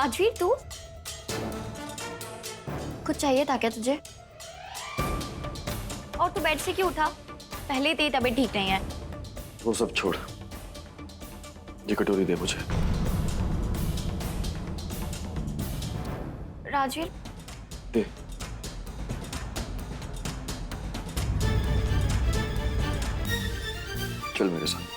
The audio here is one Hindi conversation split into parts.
राजवीर तू कुछ चाहिए था क्या तुझे? और तू बेड से क्यों उठा? पहले ही तेरी तबीयत ठीक नहीं है। वो सब छोड़, ये कटोरी दे मुझे। राजवीर दे। चल मेरे साथ।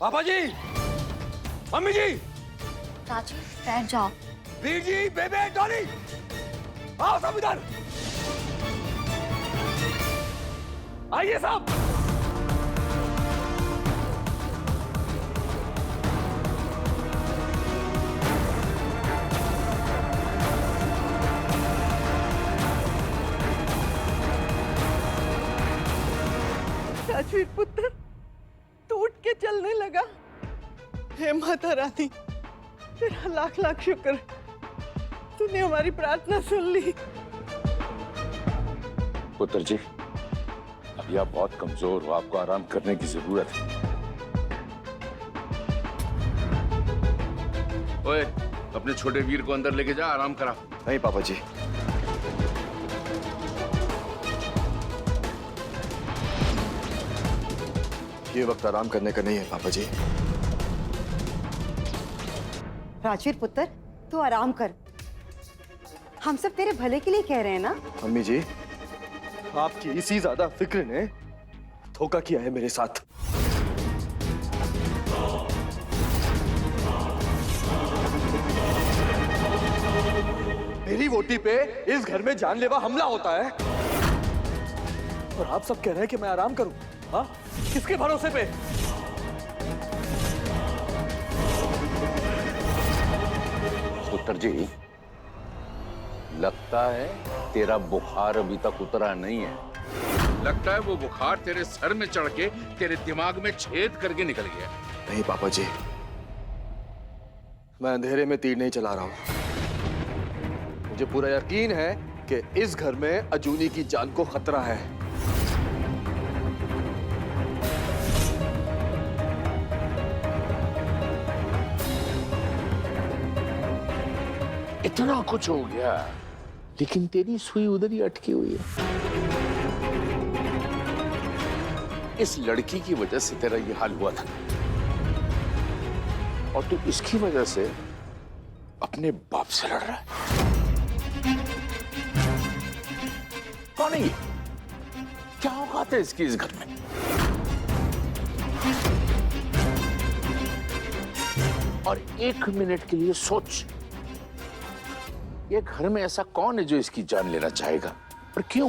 पापा जी, मम्मी जी, राजवीर बैठ जाओ। वीर जी, बेबे, डॉली, आओ सब इधर। आइए सब। राजवीर पुत्र, तू उठ के चलने लगा। हे माता रानी, तेरा लाख लाख शुक्र, तूने हमारी प्रार्थना सुन ली। पुत्र जी, अभी आप बहुत कमजोर हो, आपको आराम करने की जरूरत है। ओए, अपने छोटे वीर को अंदर लेके जा, आराम करा। नहीं पापा जी, ये वक्त आराम करने का नहीं है पापा जी। राजवीर पुत्र, तू आराम कर। हम सब तेरे भले के लिए कह रहे हैं ना। मम्मी जी, आपकी इसी ज्यादा फिक्र ने धोखा किया है मेरे साथ। मेरी वोटी पे इस घर में जानलेवा हमला होता है और आप सब कह रहे हैं कि मैं आराम करूं। हाँ, किसके भरोसे पे? पुत्र जी, लगता है तेरा बुखार अभी तक उतरा नहीं है। लगता है वो बुखार तेरे सर में चढ़ के तेरे दिमाग में छेद करके निकल गया। नहीं पापा जी, मैं अंधेरे में तीर नहीं चला रहा हूं। मुझे पूरा यकीन है कि इस घर में अजूनी की जान को खतरा है। इतना कुछ हो गया, लेकिन तेरी सुई उधर ही अटकी हुई है। इस लड़की की वजह से तेरा ये हाल हुआ था और तू इसकी वजह से अपने बाप से लड़ रहा है। कौन है ये? क्या औकात है इसकी इस घर में? और एक मिनट के लिए सोच, ये घर में ऐसा कौन है जो इसकी जान लेना चाहेगा, और क्यों?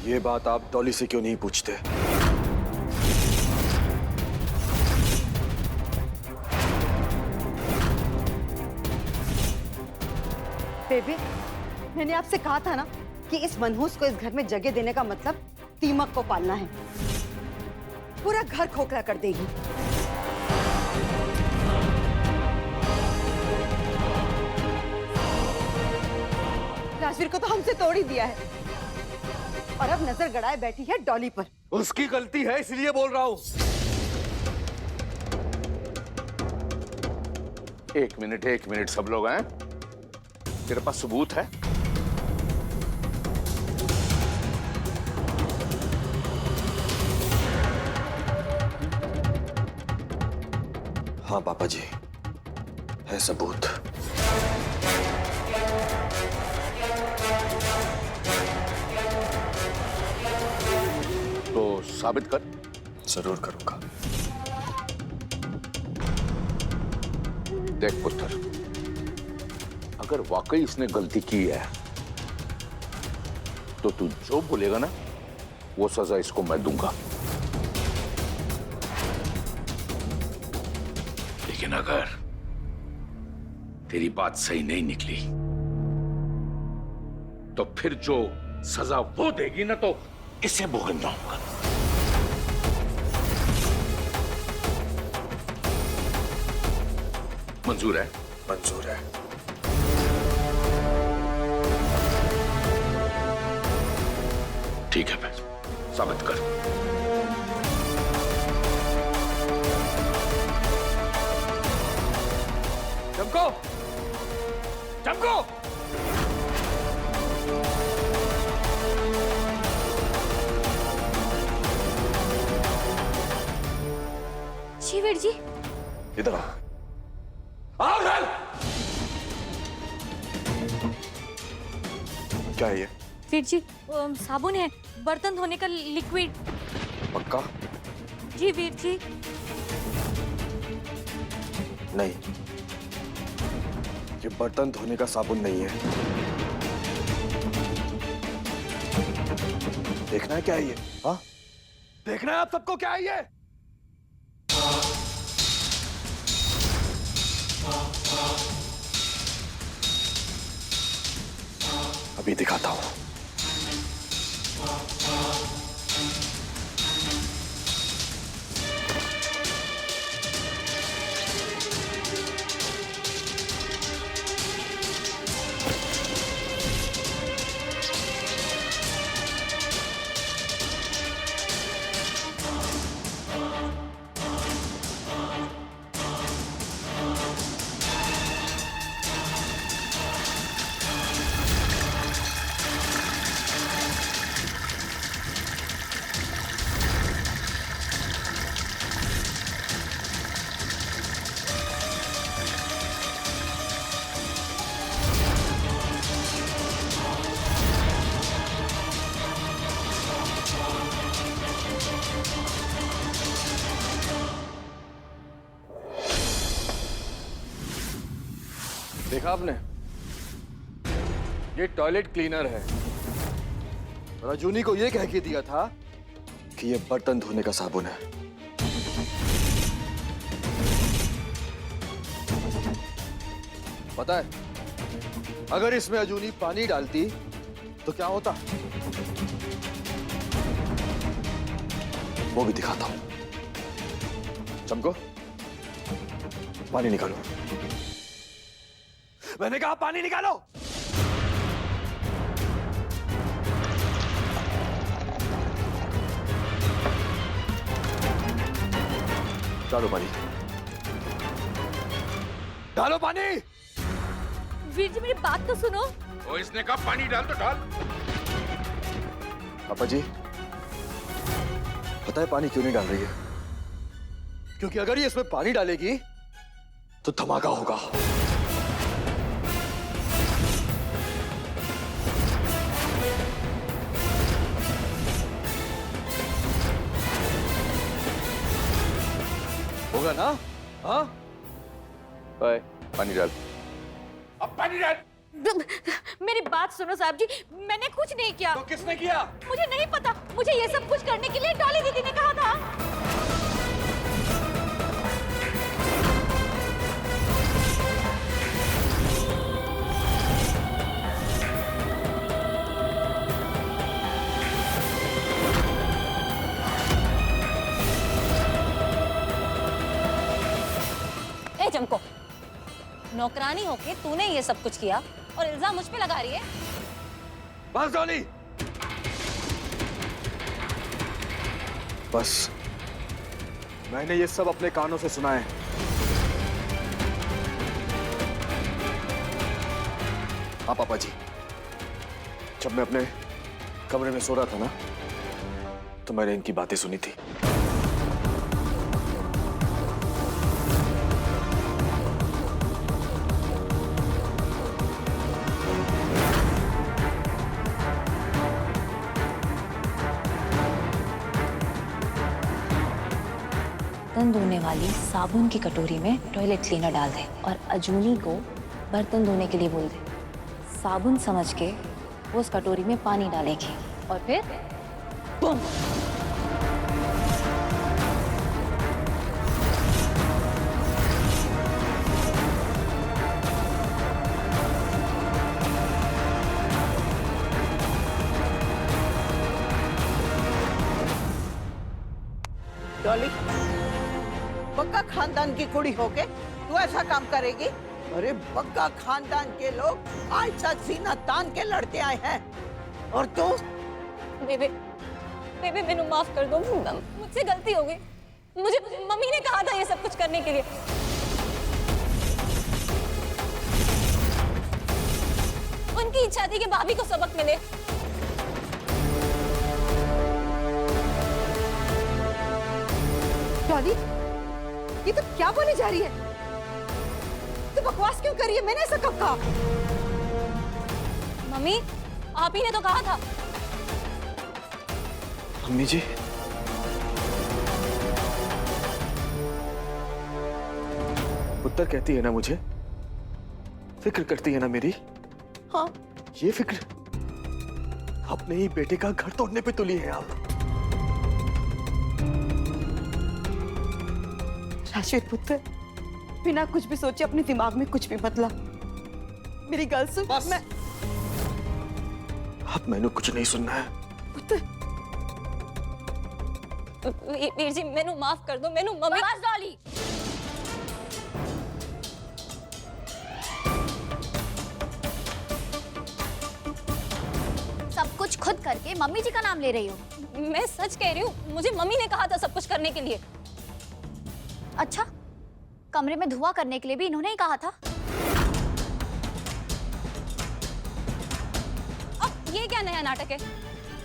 ये बात आप डॉली से क्यों नहीं पूछते? बेबी, मैंने आपसे कहा था ना कि इस मनहूस को इस घर में जगह देने का मतलब दीमक को पालना है। पूरा घर खोखला कर देगी। राजवीर को तो हमसे तोड़ ही दिया है और अब नजर गड़ाए बैठी है डॉली पर। उसकी गलती है इसलिए बोल रहा हूं। एक मिनट सब लोग हैं। तेरे पास सबूत है? हाँ पापा जी, है सबूत। तो साबित कर। जरूर करूंगा। देख पुत्र, अगर वाकई इसने गलती की है तो तू जो बोलेगा ना, वो सजा इसको मैं दूंगा। लेकिन अगर तेरी बात सही नहीं निकली तो फिर जो सजा वो देगी ना, तो इसे भुगतना होगा। मंजूर है? मंजूर है। ठीक है, मैं साबित कर। चमको, चमको। जी वीर जी। इधर आओ। आओ इधर। क्या है ये? वीर जी साबुन है, बर्तन धोने का लिक्विड। पक्का? जी वीर जी। नहीं, ये बर्तन धोने का साबुन नहीं है। देखना है क्या है ये? हाँ, देखना है आप सबको क्या है ये? अभी दिखाता हूं। देखा आपने? ये टॉयलेट क्लीनर है। रजूनी को ये कह के दिया था कि ये बर्तन धोने का साबुन है। पता है, अगर इसमें अजूनी पानी डालती तो क्या होता? वो भी दिखाता हूं। चमको, पानी निकालो। मैंने कहा पानी निकालो। डालो पानी, डालो पानी। वीर जी मेरी बात तो सुनो। ओ, इसने कहा पानी डाल तो डाल। पापा जी, पता है पानी क्यों नहीं डाल रही है? क्योंकि अगर ये इसमें पानी डालेगी तो धमाका होगा। होगा ना? हाँ? पानी डाल। अब पानी डाल। मेरी बात सुनो साहब जी, मैंने कुछ नहीं किया। तो किसने किया? मुझे नहीं पता, मुझे ये सब कुछ करने के लिए डॉली दीदी ने कहा था। ए चमको, नौकरानी होके तूने ये सब कुछ किया और इल्जाम मुझ पे लगा रही है। बस डॉली, बस। मैंने ये सब अपने कानों से सुना है। हाँ पापा जी, जब मैं अपने कमरे में सो रहा था ना, तो मैंने इनकी बातें सुनी थी। बर्तन धोने वाली साबुन की कटोरी में टॉयलेट क्लीनर डाल दे और अजूनी को बर्तन धोने के लिए बोल दे। साबुन समझ के वो उस कटोरी में पानी डालेगी और फिर बूम। डॉली, बग्गा खानदान की कुड़ी होके तू ऐसा काम करेगी? अरे बग्गा खानदान के लोग आज तक सीना तान के लड़ते आए हैं, और तू? बेबे बेबे मैंने माफ कर दो, मुझसे गलती हो गई। मुझे मम्मी ने कहा था ये सब कुछ करने के लिए। उनकी इच्छा थी कि भाभी को सबक मिले। डॉली, ये तो क्या बोली जा रही है? तू बकवास क्यों कर रही है? मैंने ऐसा कब कहा? मम्मी आप ही ने तो कहा था। मम्मी जी, पुत्र कहती है ना मुझे, फिक्र करती है ना मेरी। हाँ, ये फिक्र अपने ही बेटे का घर तोड़ने पे तुली है आप। राजवीर पुत्र, बिना कुछ भी सोचे अपने दिमाग में कुछ भी मत ला। मेरी गल सुन। बस। मैं अब मैंने कुछ नहीं सुनना है। पुत्र, वीर जी मैनू माफ कर दो। मैनू मम्मी बस डॉली। सब कुछ खुद करके मम्मी जी का नाम ले रही हो? मैं सच कह रही हूँ, मुझे मम्मी ने कहा था सब कुछ करने के लिए। अच्छा, कमरे में धुआं करने के लिए भी इन्होंने ही कहा था? अब ये क्या नया नाटक है?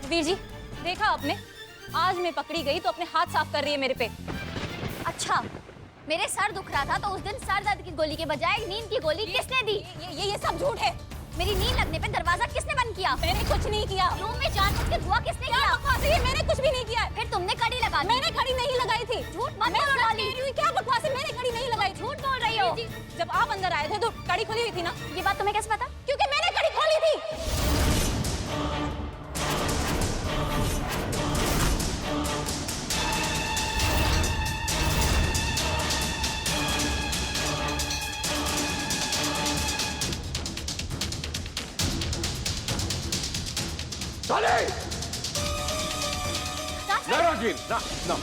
वीर जी देखा आपने, आज मैं पकड़ी गई तो अपने हाथ साफ कर रही है मेरे पे। अच्छा, मेरे सर दुख रहा था तो उस दिन सर दर्द की गोली के बजाय नींद की गोली किसने दी? ये सब झूठ है। मेरी नींद लगने पे दरवाजा किसने बंद किया? मैंने कुछ नहीं किया। रूम में जानबूझ के धुआं किसने किया? बकवास है ये, मैंने कुछ भी नहीं किया है। फिर तुमने कड़ी लगा दी। मैंने कड़ी नहीं लगाई थी। झूठ मत बोलो डॉली। क्या बकवास है, मैंने कड़ी नहीं लगाई। झूठ बोल रही हो। जब आप अंदर आए थे तो कड़ी खुली हुई थी ना। ये बात तुम्हें कैसे पता? क्योंकि मैंने कड़ी खोली थी। डॉली! ना राजवीर, ना ना,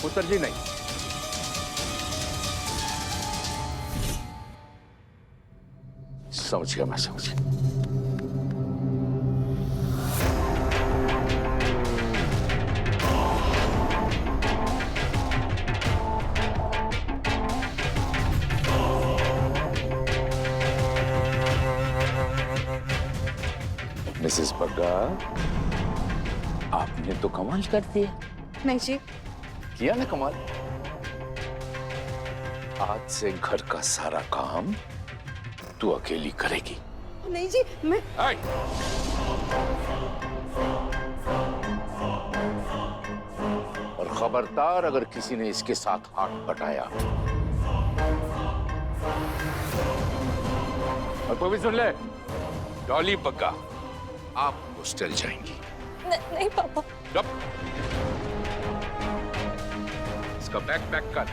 पुत्र जी नहीं। समझ गया, मैं समझ गया। मिसेस बग्गा, आपने तो कमाल कर दिया। नहीं जी, किया ना कमाल। आज से घर का सारा काम तू अकेली करेगी। नहीं जी, मैं आई। और खबरदार अगर किसी ने इसके साथ हाथ बटाया, और कोई भी सुन ले, डॉली बग्गा आप हॉस्टल जाएंगी। नहीं पापा। जब इसका बैग पैक कर।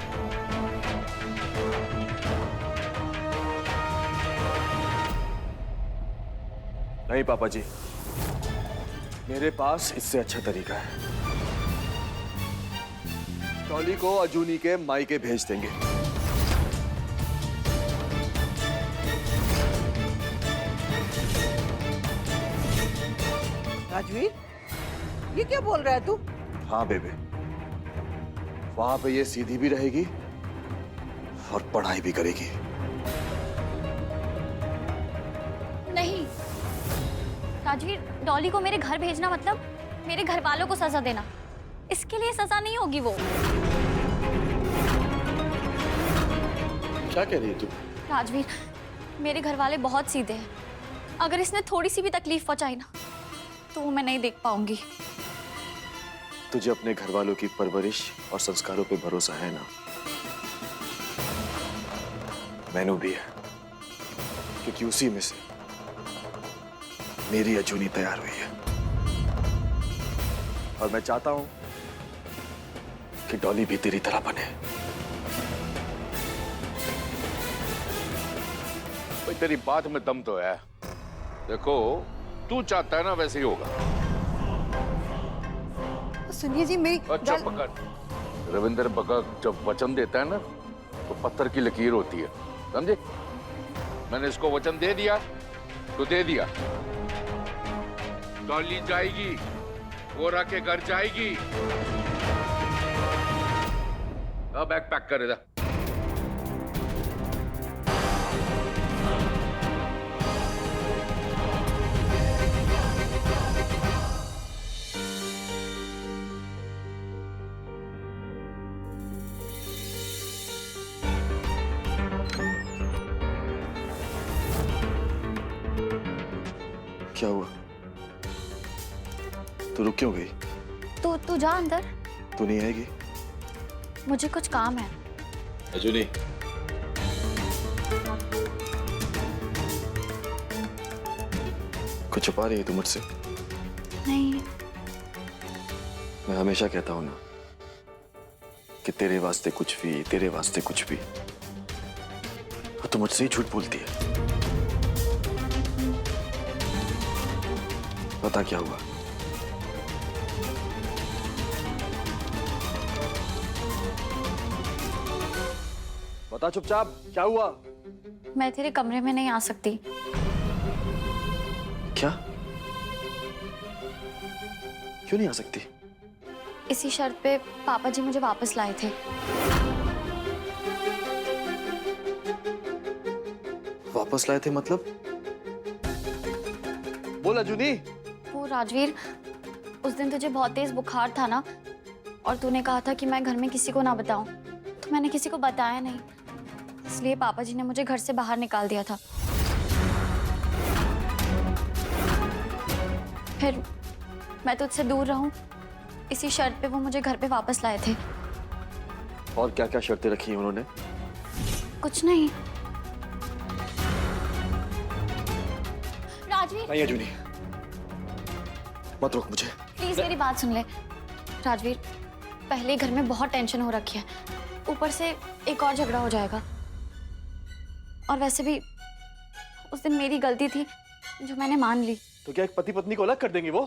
नहीं पापा जी, मेरे पास इससे अच्छा तरीका है। डॉली को अजूनी के मायके भेज देंगे। राजवीर, ये क्या बोल रहा है तू? हाँ बेबे, वहां पे ये सीधी भी रहेगी और पढ़ाई भी करेगी। नहीं राजवीर, डॉली को मेरे घर भेजना मतलब मेरे घर वालों को सजा देना। इसके लिए सजा नहीं होगी वो। क्या कह रही है तू? राजवीर, मेरे घर वाले बहुत सीधे हैं। अगर इसने थोड़ी सी भी तकलीफ पहुंचाई ना तो वो मैं नहीं देख पाऊंगी। तुझे अपने घर वालों की परवरिश और संस्कारों पे भरोसा है ना? मैनू भी है, क्योंकि उसी में से मेरी अजूनी तैयार हुई है। और मैं चाहता हूं कि डॉली भी तेरी तरह बने। भाई तेरी बात में दम तो है। देखो, तू चाहता है ना वैसे ही होगा। सुनिए जी, मेरी अच्छा गल- पकड़। रविंद्र भगत जब वचन देता है ना तो पत्थर की लकीर होती है, समझे? मैंने इसको वचन दे दिया तो दे दिया। डॉली जाएगी, गोरा के घर जाएगी। अब बैग पैक कर इधर। क्या हुआ? तू रुक क्यों गई? तू जा अंदर, तू नहीं आएगी? मुझे कुछ काम है। अजूनी, कुछ छुपा रही है तू मुझसे? नहीं, मैं हमेशा कहता हूं ना कि तेरे वास्ते कुछ भी, तेरे वास्ते कुछ भी, और तू मुझसे ही झूठ बोलती है। पता क्या हुआ? बता चुपचाप, क्या हुआ? मैं तेरे कमरे में नहीं आ सकती। क्या? क्यों नहीं आ सकती? इसी शर्त पे पापा जी मुझे वापस लाए थे। वापस लाए थे मतलब? बोला जूनी। वो राजवीर, उस दिन तुझे बहुत तेज बुखार था ना, और तूने कहा था कि मैं घर में किसी को ना बताऊं, तो मैंने किसी को बताया नहीं, इसलिए पापा जी ने मुझे घर से बाहर निकाल दिया था। फिर मैं तुझसे दूर रहूं, इसी शर्त पे वो मुझे घर पे वापस लाए थे। और क्या क्या शर्तें रखी हैं उन्होंने? कुछ नहीं। राजवीर, नहीं अजूनी, मत रोक मुझे। प्लीज मेरी बात सुन ले। राजवीर, पहले ही घर में बहुत टेंशन हो रखी है, ऊपर से एक और झगड़ा हो जाएगा। और वैसे भी उस दिन मेरी गलती थी जो मैंने मान ली। तो क्या एक पति पत्नी को अलग कर देंगी वो?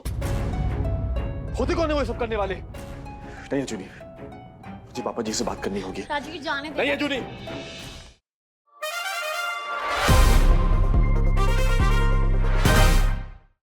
होते कौन है वो सब करने वाले? नहीं अजूनी, मुझे पापा जी से बात करनी होगी। राजवीर, जाने दे। नहीं अजूनी,